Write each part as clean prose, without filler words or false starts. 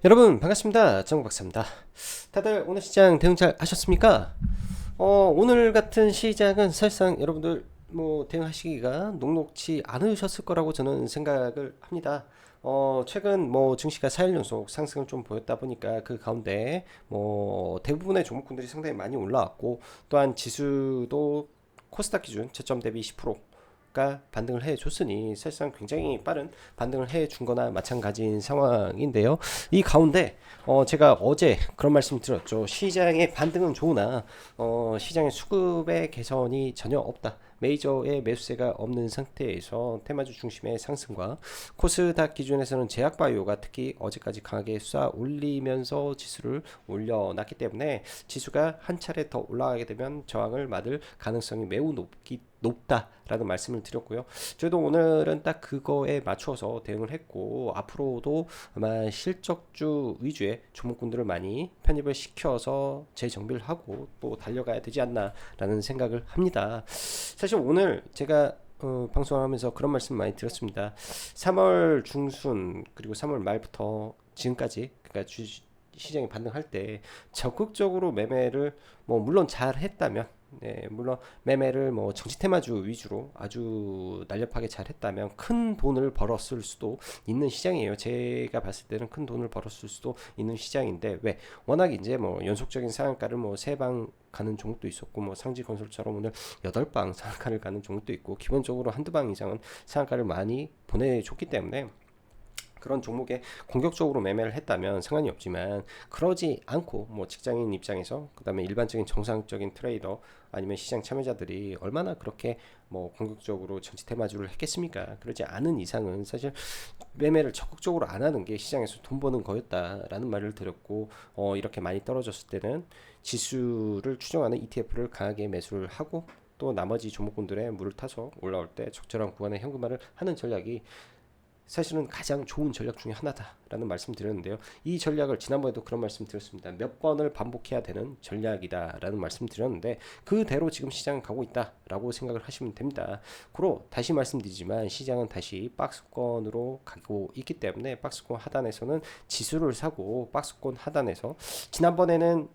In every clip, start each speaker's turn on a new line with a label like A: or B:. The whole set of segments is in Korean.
A: 여러분 반갑습니다. 정박사입니다. 다들 오늘 시장 대응 잘 하셨습니까? 오늘 같은 시장은 사실상 여러분들 뭐 대응하시기가 녹록지 않으셨을 거라고 저는 생각을 합니다. 최근 뭐 증시가 4일 연속 상승을 좀 보였다 보니까 그 가운데 뭐 대부분의 종목군들이 상당히 많이 올라왔고, 또한 지수도 코스닥 기준 저점 대비 10%가 반등을 해줬으니 사실상 굉장히 빠른 반등을 해준 거나 마찬가지인 상황인데요. 이 가운데 제가 어제 그런 말씀 드렸죠. 시장의 반등은 좋으나 시장의 수급의 개선이 전혀 없다. 메이저의 매수세가 없는 상태에서 테마주 중심의 상승과 코스닥 기준에서는 제약바이오가 특히 어제까지 강하게 쏴 올리면서 지수를 올려놨기 때문에 지수가 한 차례 더 올라가게 되면 저항을 맞을 가능성이 매우 높다라는 말씀을 드렸고요. 저도 오늘은 딱 그거에 맞춰서 대응을 했고, 앞으로도 아마 실적주 위주의 종목군들을 많이 편입을 시켜서 재정비를 하고 또 달려가야 되지 않나라는 생각을 합니다. 사실 오늘 제가 방송을 하면서 그런 말씀 많이 드렸습니다. 3월 중순 그리고 3월 말부터 지금까지, 그러니까 시장이 반등할 때 적극적으로 매매를 뭐 물론 잘 했다면, 네, 물론 매매를 뭐 정치 테마주 위주로 아주 날렵하게 잘 했다면 큰 돈을 벌었을 수도 있는 시장이에요. 제가 봤을 때는 큰 돈을 벌었을 수도 있는 시장인데, 왜? 워낙 이제 뭐 연속적인 상한가를 뭐 세 방 가는 종목도 있었고, 뭐 상지건설처럼 오늘 8방 상한가를 가는 종목도 있고, 기본적으로 한두 방 이상은 상한가를 많이 보내줬기 때문에 그런 종목에 공격적으로 매매를 했다면 상관이 없지만, 그러지 않고 뭐 직장인 입장에서, 그다음에 일반적인 정상적인 트레이더 아니면 시장 참여자들이 얼마나 그렇게 뭐 공격적으로 전체 테마주를 했겠습니까? 그러지 않은 이상은 사실 매매를 적극적으로 안 하는 게 시장에서 돈 버는 거였다라는 말을 드렸고, 이렇게 많이 떨어졌을 때는 지수를 추정하는 ETF를 강하게 매수를 하고, 또 나머지 종목군들의 물을 타서 올라올 때 적절한 구간에 현금화를 하는 전략이 사실은 가장 좋은 전략 중에 하나다라는 말씀 드렸는데요. 이 전략을 지난번에도 그런 말씀 드렸습니다. 몇 번을 반복해야 되는 전략이다라는 말씀 드렸는데, 그대로 지금 시장은 가고 있다라고 생각을 하시면 됩니다. 그로 다시 말씀드리지만 시장은 다시 박스권으로 가고 있기 때문에, 박스권 하단에서는 지수를 사고, 박스권 하단에서 지난번에는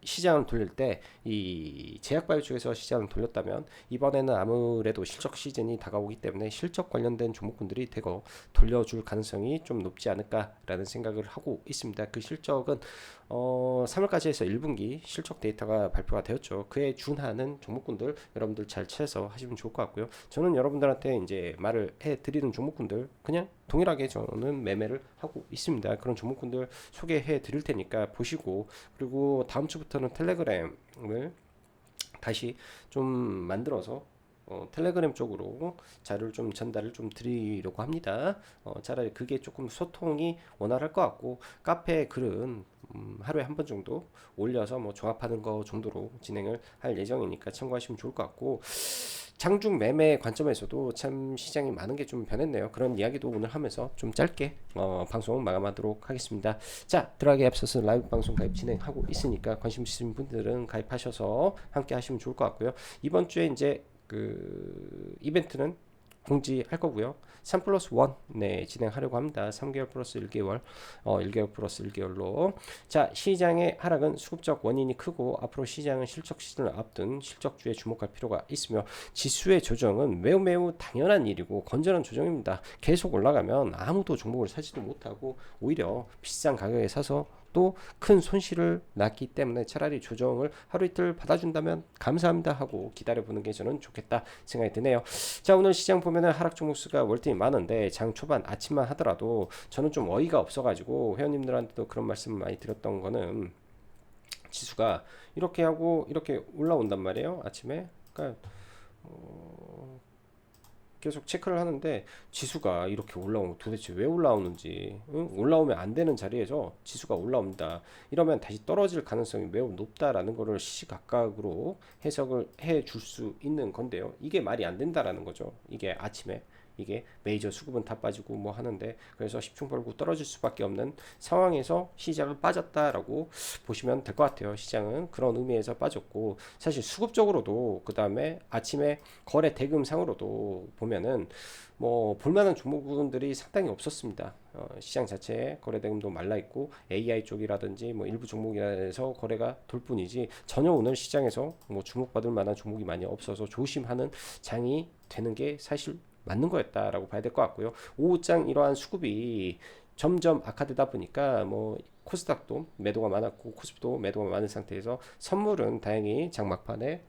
A: 시장을 돌릴 때 이 제약바이오 쪽에서 시장을 돌렸다면, 이번에는 아무래도 실적 시즌이 다가오기 때문에 실적 관련된 종목군들이 대거 돌려줄 가능성이 좀 높지 않을까라는 생각을 하고 있습니다. 그 실적은 3월까지 해서 1분기 실적 데이터가 발표가 되었죠. 그에 준하는 종목군들 여러분들 잘 찾아서 하시면 좋을 것 같고요. 저는 여러분들한테 이제 말을 해드리는 종목군들 그냥 동일하게 저는 매매를 하고 있습니다. 그런 종목군들 소개해 드릴 테니까 보시고, 그리고 다음 주부터는 텔레그램을 다시 좀 만들어서 텔레그램 쪽으로 자료를 좀 전달을 좀 드리려고 합니다. 차라리 그게 조금 소통이 원활할 것 같고, 카페 글은 하루에 한 번 정도 올려서 뭐 종합하는 거 정도로 진행을 할 예정이니까 참고하시면 좋을 것 같고, 장중 매매 관점에서도 참 시장이 많은 게 좀 변했네요. 그런 이야기도 오늘 하면서 좀 짧게 방송 마감하도록 하겠습니다. 자, 들어가기 앞서서 라이브 방송 가입 진행하고 있으니까 관심 있으신 분들은 가입하셔서 함께 하시면 좋을 것 같고요. 이번 주에 이제 그 이벤트는 공지할 거고요. 3 플러스 1 네, 진행하려고 합니다. 3개월 플러스 1개월, 1개월 플러스 1개월로. 자, 시장의 하락은 수급적 원인이 크고, 앞으로 시장은 실적 시즌을 앞둔 실적주에 주목할 필요가 있으며, 지수의 조정은 매우 매우 당연한 일이고 건전한 조정입니다. 계속 올라가면 아무도 종목을 사지도 못하고 오히려 비싼 가격에 사서 또 큰 손실을 났기 때문에, 차라리 조정을 하루 이틀 받아준다면 감사합니다 하고 기다려보는 게 저는 좋겠다 생각이 드네요. 자, 오늘 시장 보면은 하락 종목 수가 월등히 많은데, 장 초반 아침만 하더라도 저는 좀 어이가 없어가지고 회원님들한테도 그런 말씀 많이 드렸던 거는, 지수가 이렇게 하고 이렇게 올라온단 말이에요 아침에. 그러니까 계속 체크를 하는데, 지수가 이렇게 올라오면 도대체 왜 올라오는지, 응? 올라오면 안 되는 자리에서 지수가 올라옵니다. 이러면 다시 떨어질 가능성이 매우 높다라는 것을 시시각각으로 해석을 해 줄 수 있는 건데요. 이게 말이 안 된다라는 거죠. 이게 아침에 이게 메이저 수급은 다 빠지고 뭐 하는데, 그래서 십중벌구 떨어질 수밖에 없는 상황에서 시장은 빠졌다라고 보시면 될 것 같아요. 시장은 그런 의미에서 빠졌고, 사실 수급적으로도 그 다음에 아침에 거래 대금상으로도 보면은 뭐 볼만한 종목군들이 상당히 없었습니다. 시장 자체에 거래 대금도 말라 있고 AI 쪽이라든지 뭐 일부 종목이라서 거래가 돌 뿐이지, 전혀 오늘 시장에서 뭐 주목받을 만한 종목이 많이 없어서 조심하는 장이 되는 게 사실 맞는 거였다라고 봐야 될 것 같고요. 오후장 이러한 수급이 점점 악화되다 보니까 뭐 코스닥도 매도가 많았고 코스피도 매도가 많은 상태에서 선물은 다행히 장막판에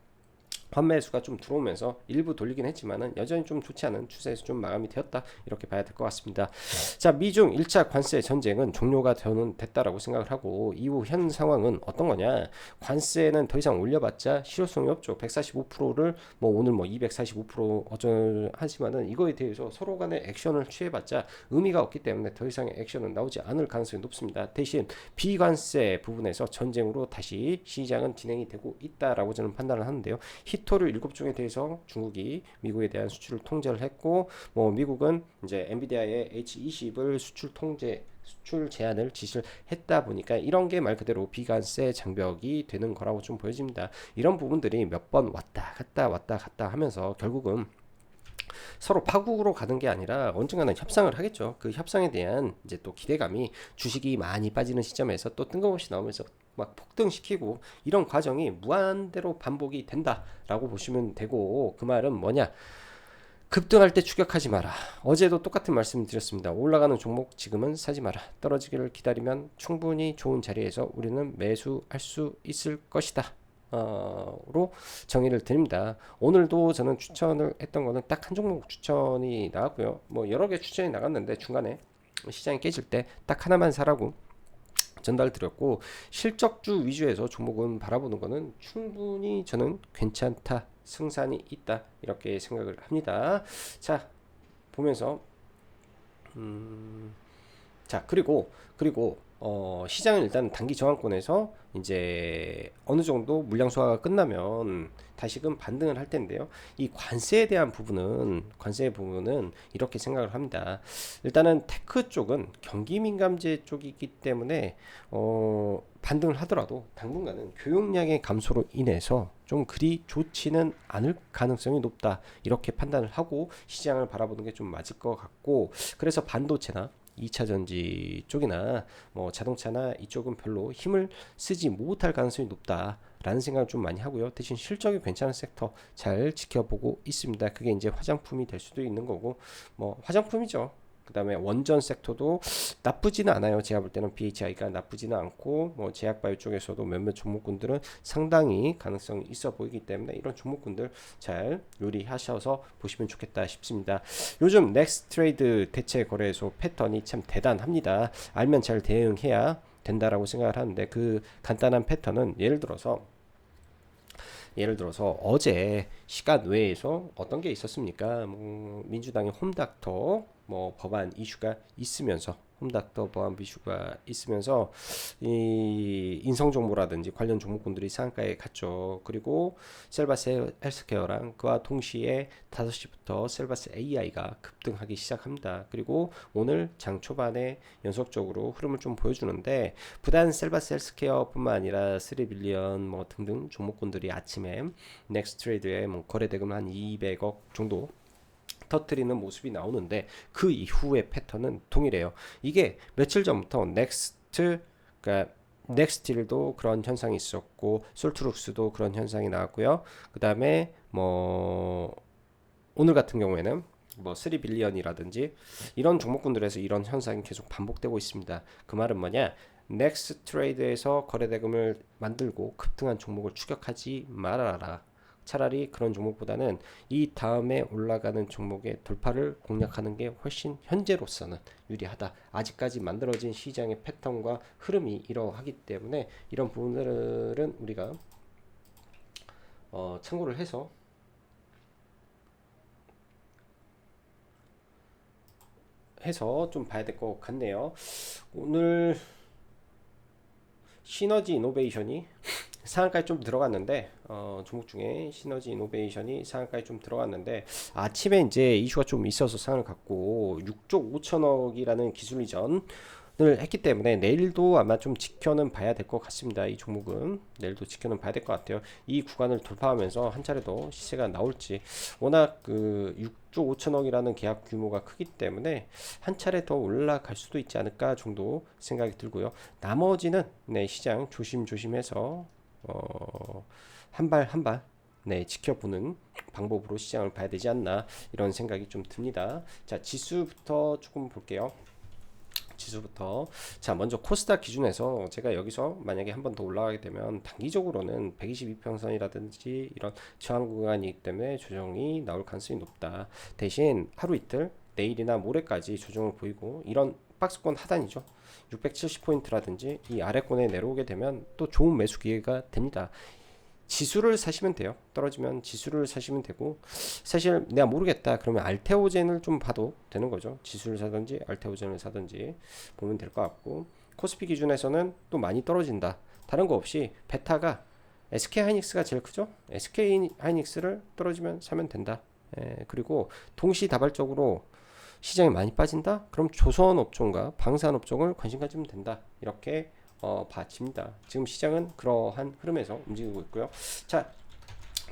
A: 판매수가 좀 들어오면서 일부 돌리긴 했지만은 여전히 좀 좋지 않은 추세에서 좀 마감이 되었다, 이렇게 봐야 될 것 같습니다. 자, 미중 1차 관세 전쟁은 종료가 됐다라고 생각을 하고, 이후 현 상황은 어떤 거냐? 관세는 더 이상 올려봤자 실효성이 없죠. 145%를 뭐 오늘 뭐 245% 어쩌 하지만은 이거에 대해서 서로 간에 액션을 취해봤자 의미가 없기 때문에 더 이상의 액션은 나오지 않을 가능성이 높습니다. 대신 비관세 부분에서 전쟁으로 다시 시장은 진행이 되고 있다라고 저는 판단을 하는데요. 히토류 7종에 대해서 중국이 미국에 대한 수출을 통제를 했고, 뭐 미국은 이제 엔비디아의 H20을 수출 제한을 지시를 했다 보니까 이런 게 말 그대로 비관세 장벽이 되는 거라고 좀 보여집니다. 이런 부분들이 몇 번 왔다 갔다 하면서 결국은 서로 파국으로 가는 게 아니라 언젠가는 협상을 하겠죠. 그 협상에 대한 이제 또 기대감이 주식이 많이 빠지는 시점에서 또 뜬금없이 나오면서 막 폭등시키고, 이런 과정이 무한대로 반복이 된다라고 보시면 되고, 그 말은 뭐냐? 급등할 때 추격하지 마라. 어제도 똑같은 말씀 드렸습니다. 올라가는 종목 지금은 사지 마라. 떨어지기를 기다리면 충분히 좋은 자리에서 우리는 매수할 수 있을 것이다, 로 정의를 드립니다. 오늘도 저는 추천을 했던 거는 딱 한 종목 추천이 나왔고요. 뭐 여러 개 추천이 나갔는데 중간에 시장이 깨질 때 딱 하나만 사라고 전달 드렸고, 실적주 위주에서 종목은 바라보는 거는 충분히 저는 괜찮다, 승산이 있다, 이렇게 생각을 합니다. 자, 보면서 자, 그리고 시장은 일단 단기 저항권에서 이제 어느 정도 물량 소화가 끝나면 다시금 반등을 할 텐데요. 이 관세 부분은 이렇게 생각을 합니다. 일단은 테크 쪽은 경기 민감재 쪽이기 때문에 반등을 하더라도 당분간은 교역량의 감소로 인해서 좀 그리 좋지는 않을 가능성이 높다, 이렇게 판단을 하고 시장을 바라보는 게 좀 맞을 것 같고, 그래서 반도체나 2차 전지 쪽이나 뭐 자동차나 이쪽은 별로 힘을 쓰지 못할 가능성이 높다라는 생각을 좀 많이 하고요. 대신 실적이 괜찮은 섹터 잘 지켜보고 있습니다. 그게 이제 화장품이 될 수도 있는 거고, 뭐 화장품이죠. 그 다음에 원전 섹터도 나쁘지는 않아요. 제가 볼 때는 BHI가 나쁘지는 않고, 뭐 제약바이오 쪽에서도 몇몇 종목군들은 상당히 가능성이 있어 보이기 때문에 이런 종목군들 잘 요리하셔서 보시면 좋겠다 싶습니다. 요즘 넥스트레이드 대체 거래소 패턴이 참 대단합니다. 알면 잘 대응해야 된다라고 생각을 하는데, 그 간단한 패턴은 예를 들어서 어제 시간 외에서 어떤 게 있었습니까? 뭐 민주당의 홈닥터 뭐 법안 이슈가 있으면서, 홈닥터 법안 이슈가 있으면서 이 인성 정보라든지 관련 종목군들이 상한가에 갔죠. 그리고 셀바스 헬스케어랑 그와 동시에 5시부터 셀바스 AI가 급등하기 시작합니다. 그리고 오늘 장 초반에 연속적으로 흐름을 좀 보여주는데, 부단 셀바스 헬스케어뿐만 아니라 3빌리언 뭐 등등 종목군들이 아침에 넥스트레이드에 뭐 거래 대금 한 200억 정도 터트리는 모습이 나오는데, 그 이후의 패턴은 동일해요. 이게 며칠 전부터 그러니까 넥스틸도 그런 현상이 있었고, 솔트룩스도 그런 현상이 나왔고요. 그 다음에 뭐 오늘 같은 경우에는 뭐 3빌리언이라든지 이런 종목군들에서 이런 현상이 계속 반복되고 있습니다. 그 말은 뭐냐? 넥스트레이드에서 거래대금을 만들고 급등한 종목을 추격하지 말아라. 차라리 그런 종목보다는 이 다음에 올라가는 종목의 돌파를 공략하는 게 훨씬 현재로서는 유리하다. 아직까지 만들어진 시장의 패턴과 흐름이 이러하기 때문에 이런 부분들은 우리가 참고를 해서 좀 봐야 될 것 같네요. 오늘 시너지 이노베이션이 상한가에 좀 들어갔는데 종목 중에 시너지 이노베이션이 상한가에 좀 들어갔는데 아침에 이제 이슈가 좀 있어서 상을 갖고 6조 5천억이라는 기술 이전을 했기 때문에 내일도 아마 좀 지켜는 봐야 될 것 같습니다. 이 종목은 내일도 지켜는 봐야 될 것 같아요. 이 구간을 돌파하면서 한 차례 더 시세가 나올지, 워낙 그 6조 5천억이라는 계약 규모가 크기 때문에 한 차례 더 올라갈 수도 있지 않을까 정도 생각이 들고요. 나머지는 네, 시장 조심조심해서 한 발 한 발 네, 지켜보는 방법으로 시장을 봐야 되지 않나 이런 생각이 좀 듭니다. 자, 지수부터 조금 볼게요. 지수부터. 자, 먼저 코스닥 기준에서 제가 여기서 만약에 한 번 더 올라가게 되면 단기적으로는 122평선이라든지 이런 저항 구간이기 때문에 조정이 나올 가능성이 높다. 대신 하루 이틀 내일이나 모레까지 조정을 보이고 이런 박스권 하단이죠. 670포인트라든지 이 아래권에 내려오게 되면 또 좋은 매수 기회가 됩니다. 지수를 사시면 돼요. 떨어지면 지수를 사시면 되고, 사실 내가 모르겠다 그러면 알테오젠을 좀 봐도 되는 거죠. 지수를 사든지 알테오젠을 사든지 보면 될 것 같고, 코스피 기준에서는 또 많이 떨어진다, 다른 거 없이 베타가 SK하이닉스가 제일 크죠. SK하이닉스를 떨어지면 사면 된다. 그리고 동시다발적으로 시장이 많이 빠진다? 그럼 조선업종과 방산업종을 관심 가지면 된다. 이렇게 봐집니다. 지금 시장은 그러한 흐름에서 움직이고 있고요. 자,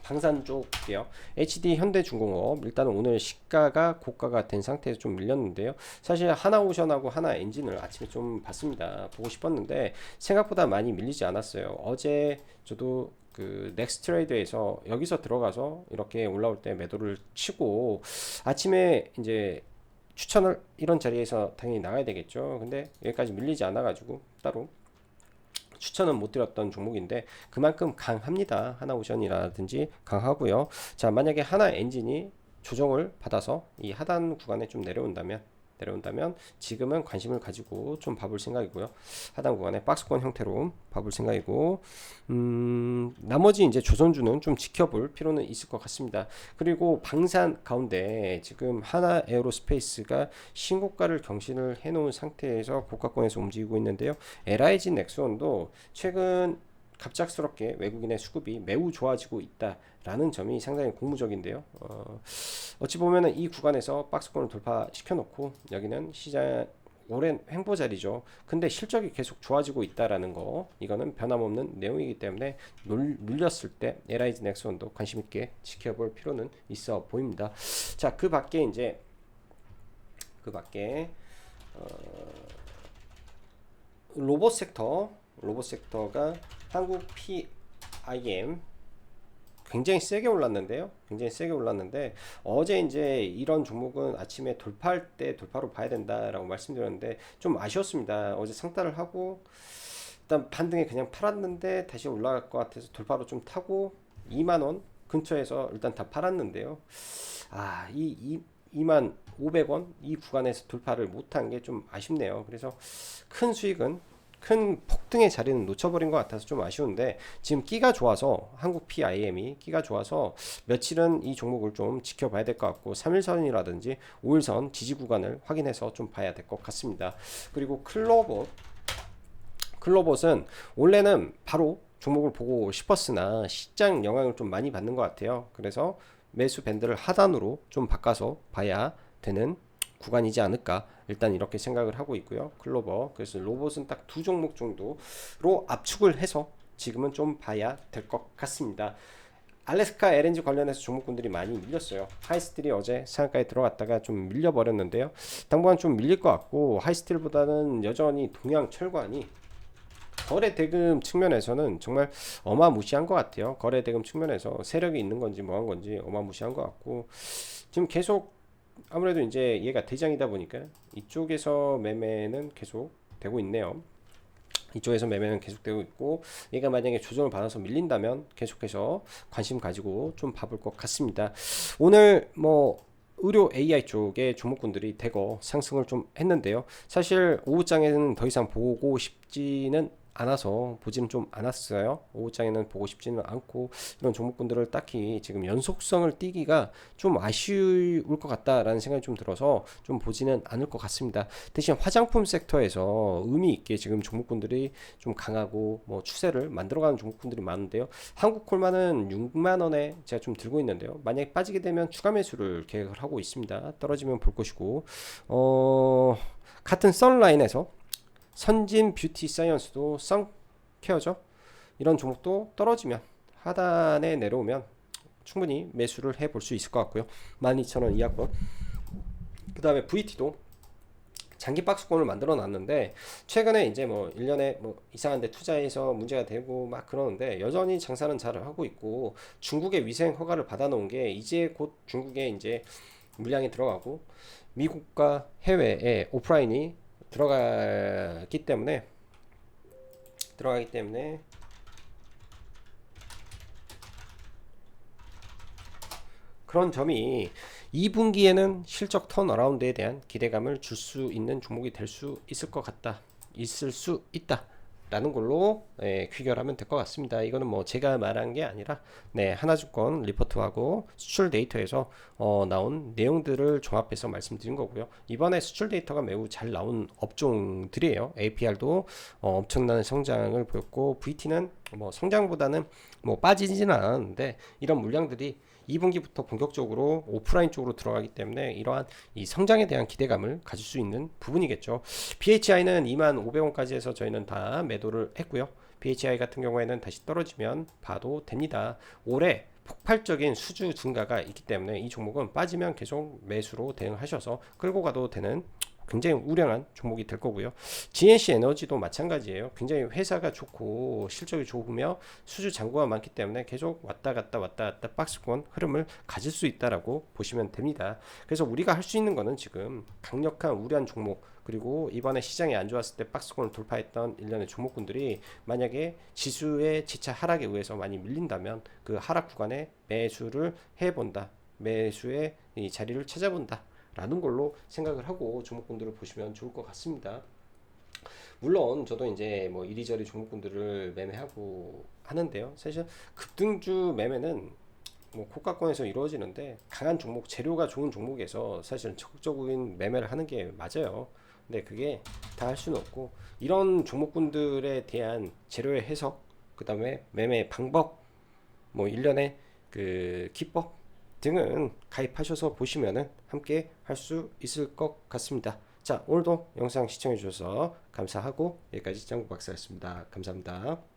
A: 방산 쪽 볼게요. HD 현대중공업 일단은 오늘 시가가 고가가 된 상태에서 좀 밀렸는데요. 사실 하나오션하고 하나엔진을 아침에 좀 봤습니다. 보고 싶었는데 생각보다 많이 밀리지 않았어요. 어제 저도 그 넥스트레이드에서 여기서 들어가서 이렇게 올라올 때 매도를 치고 아침에 이제 추천을 이런 자리에서 당연히 나가야 되겠죠. 근데 여기까지 밀리지 않아 가지고 따로 추천은 못 드렸던 종목인데 그만큼 강합니다. 하나오션이라든지 강하고요. 자, 만약에 하나엔진이 조정을 받아서 이 하단 구간에 좀 내려온다면 지금은 관심을 가지고 좀 봐볼 생각이고요. 하단 구간에 박스권 형태로 봐볼 생각이고, 나머지 이제 조선주는 좀 지켜볼 필요는 있을 것 같습니다. 그리고 방산 가운데 지금 하나 에어로스페이스가 신고가를 경신을 해놓은 상태에서 고가권에서 움직이고 있는데요. LIG 넥스원도 최근 갑작스럽게 외국인의 수급이 매우 좋아지고 있다라는 점이 상당히 고무적인데요. 어찌 보면은 이 구간에서 박스권을 돌파시켜 놓고 여기는 시장 오랜 횡보 자리죠. 근데 실적이 계속 좋아지고 있다라는 거, 이거는 변함없는 내용이기 때문에 눌렸을 때 LIG 넥스원도 관심 있게 지켜볼 필요는 있어 보입니다. 자, 그 밖에 로봇 섹터가 한국 PIM 굉장히 세게 올랐는데요. 어제 이제 이런 종목은 아침에 돌파할 때 돌파로 봐야 된다라고 말씀드렸는데 좀 아쉬웠습니다. 어제 상따를 하고 일단 반등에 그냥 팔았는데 다시 올라갈 것 같아서 돌파로 좀 타고 2만원 근처에서 일단 다 팔았는데요. 이 2만 500원 이 구간에서 돌파를 못한 게 좀 아쉽네요. 그래서 큰 폭등의 자리는 놓쳐버린 것 같아서 좀 아쉬운데, 지금 끼가 좋아서 한국 PIM이 끼가 좋아서 며칠은 이 종목을 좀 지켜봐야 될 것 같고 3일선이라든지 5일선 지지 구간을 확인해서 좀 봐야 될 것 같습니다. 그리고 클로봇은 원래는 바로 종목을 보고 싶었으나 시장 영향을 좀 많이 받는 것 같아요. 그래서 매수 밴드를 하단으로 좀 바꿔서 봐야 되는 구간이지 않을까, 일단 이렇게 생각을 하고 있고요. 클로버, 그래서 로봇은 딱 두 종목 정도로 압축을 해서 지금은 좀 봐야 될 것 같습니다. 알래스카 LNG 관련해서 종목군들이 많이 밀렸어요. 하이스틸이 어제 상한가에 들어갔다가 좀 밀려버렸는데요. 당분간 좀 밀릴 것 같고, 하이스틸보다는 여전히 동양철관이 거래 대금 측면에서는 정말 어마무시한 것 같아요. 거래 대금 측면에서 세력이 있는 건지 뭐한 건지 어마무시한 것 같고, 지금 계속 아무래도 이제 얘가 대장이다 보니까 이쪽에서 매매는 계속 되고 있네요. 이쪽에서 매매는 계속되고 있고, 얘가 만약에 조정을 받아서 밀린다면 계속해서 관심 가지고 좀 봐볼 것 같습니다. 오늘 뭐 의료 AI 쪽의 종목군들이 대거 상승을 좀 했는데요. 사실 오후장에는 더 이상 보고 싶지는 않아서 보지는 좀 않았어요. 오후장에는 보고 싶지는 않고 이런 종목군들을 딱히 지금 연속성을 띄기가 좀 아쉬울 것 같다라는 생각이 좀 들어서 좀 보지는 않을 것 같습니다. 대신 화장품 섹터에서 의미 있게 지금 종목군들이 좀 강하고 뭐 추세를 만들어가는 종목군들이 많은데요. 한국콜마는 6만 원에 제가 좀 들고 있는데요. 만약에 빠지게 되면 추가 매수를 계획을 하고 있습니다. 떨어지면 볼 것이고 같은 썬라인에서 선진 뷰티 사이언스도 선케어죠. 이런 종목도 떨어지면 하단에 내려오면 충분히 매수를 해볼 수 있을 것 같고요. 12,000원 이하권. 그 다음에 VT도 장기 박스권을 만들어 놨는데 최근에 이제 뭐 1년에 뭐 이상한 데 투자해서 문제가 되고 막 그러는데 여전히 장사는 잘 하고 있고 중국의 위생 허가를 받아 놓은 게 이제 곧 중국에 이제 물량이 들어가고 미국과 해외에 오프라인이 들어가기 때문에 그런 점이 2분기에는 실적 턴어라운드에 대한 기대감을 줄 수 있는 종목이 될 수 있을 수 있다. 라는 걸로 귀결하면 될 것 같습니다. 이거는 뭐 제가 말한 게 아니라 하나증권 리포트하고 수출 데이터에서 나온 내용들을 종합해서 말씀드린 거고요. 이번에 수출 데이터가 매우 잘 나온 업종들이에요. APR도 엄청난 성장을 보였고 VT는 뭐 성장보다는 뭐 빠지지는 않았는데 이런 물량들이 2분기부터 본격적으로 오프라인 쪽으로 들어가기 때문에 이러한 이 성장에 대한 기대감을 가질 수 있는 부분이겠죠. BHI는 25,000원까지 해서 저희는 다 매도를 했고요. BHI 같은 경우에는 다시 떨어지면 봐도 됩니다. 올해 폭발적인 수주 증가가 있기 때문에 이 종목은 빠지면 계속 매수로 대응하셔서 끌고 가도 되는 굉장히 우량한 종목이 될 거고요. GNC 에너지도 마찬가지예요. 굉장히 회사가 좋고 실적이 좋으며 수주 잔고가 많기 때문에 계속 왔다 갔다 박스권 흐름을 가질 수 있다라고 보시면 됩니다. 그래서 우리가 할 수 있는 거는 지금 강력한 우량 종목 그리고 이번에 시장이 안 좋았을 때 박스권을 돌파했던 일련의 종목군들이 만약에 지수의 지차 하락에 의해서 많이 밀린다면 그 하락 구간에 매수를 해본다. 매수의 이 자리를 찾아본다. 라는 걸로 생각을 하고 종목군들을 보시면 좋을 것 같습니다. 물론 저도 이제 뭐 이리저리 종목군들을 매매하고 하는데요. 사실 급등주 매매는 뭐 고가권에서 이루어지는데 강한 종목, 재료가 좋은 종목에서 사실은 적극적인 매매를 하는 게 맞아요. 근데 그게 다 할 수는 없고 이런 종목군들에 대한 재료의 해석, 그 다음에 매매 방법, 뭐 일련의 그 기법 등은 가입하셔서 보시면은 함께 할 수 있을 것 같습니다. 자, 오늘도 영상 시청해 주셔서 감사하고 여기까지 짱구 박사였습니다. 감사합니다.